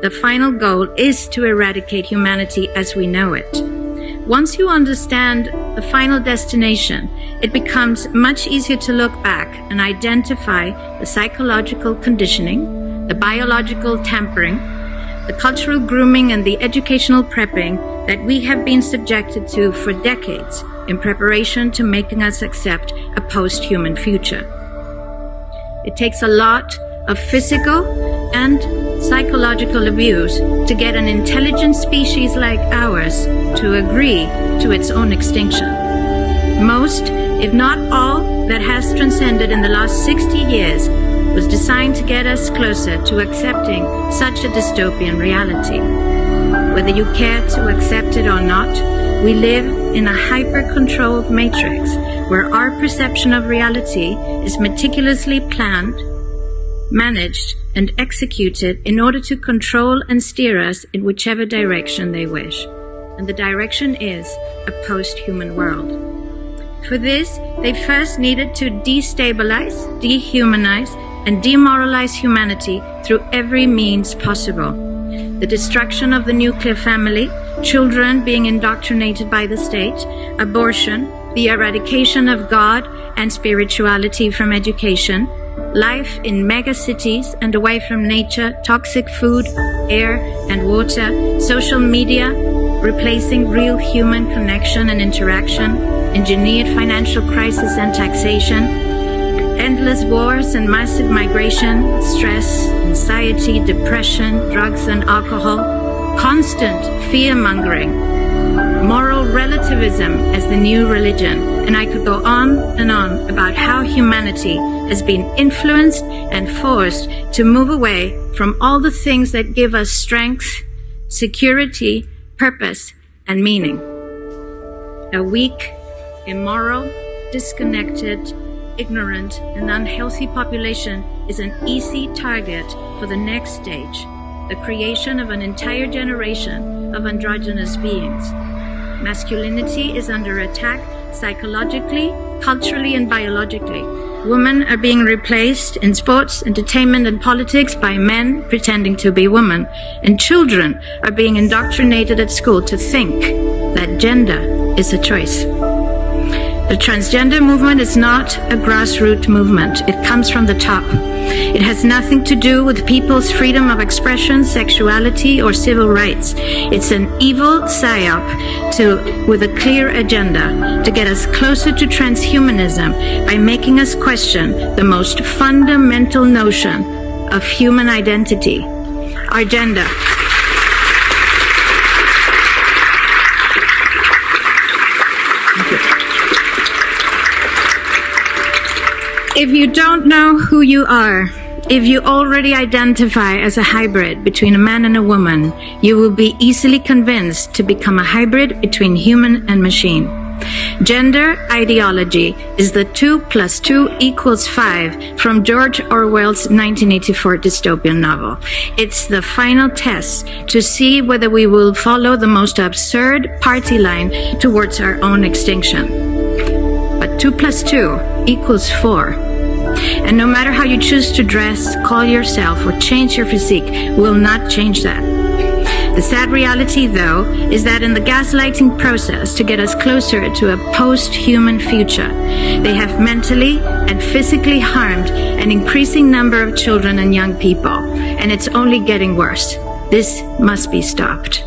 The final goal is to eradicate humanity as we know it. Once you understand the final destination, it becomes much easier to look back and identify the psychological conditioning, the biological tampering, the cultural grooming and the educational prepping that we have been subjected to for decades in preparation to making us accept a post-human future. It takes a lot of physical and psychological abuse to get an intelligent species like ours to agree to its own extinction. Most, if not all, that has transcended in the last 60 years was designed to get us closer to accepting such a dystopian reality. Whether you care to accept it or not, we live in a hyper-controlled matrix where our perception of reality is meticulously planned, managed, and executed in order to control and steer us in whichever direction they wish. And the direction is a post-human world. For this, they first needed to destabilize, dehumanize, and demoralize humanity through every means possible. The destruction of the nuclear family, children being indoctrinated by the state, abortion, the eradication of God and spirituality from education, life in megacities and away from nature, toxic food, air and water, social media, replacing real human connection and interaction, engineered financial crisis and taxation, endless wars and massive migration, stress, anxiety, depression, drugs and alcohol, constant fear-mongering, moral relativism as the new religion, and I could go on and on about how humanity has been influenced and forced to move away from all the things that give us strength, security, purpose, and meaning. A weak, immoral, disconnected, ignorant, and unhealthy population is an easy target for the next stage, the creation of an entire generation of androgynous beings. Masculinity is under attack psychologically, culturally, and biologically. Women are being replaced in sports, entertainment, and politics by men pretending to be women. And children are being indoctrinated at school to think that gender is a choice. The transgender movement is not a grassroots movement. It comes from the top. It has nothing to do with people's freedom of expression, sexuality, or civil rights. It's an evil psyop with a clear agenda to get us closer to transhumanism by making us question the most fundamental notion of human identity, our gender. If you don't know who you are, if you already identify as a hybrid between a man and a woman, you will be easily convinced to become a hybrid between human and machine. Gender ideology is the 2 + 2 = 5 from George Orwell's 1984 dystopian novel. It's the final test to see whether we will follow the most absurd party line towards our own extinction. But 2 + 2 = 4. And no matter how you choose to dress, call yourself, or change your physique, will not change that. The sad reality, though, is that in the gaslighting process to get us closer to a post-human future, they have mentally and physically harmed an increasing number of children and young people, and it's only getting worse. This must be stopped.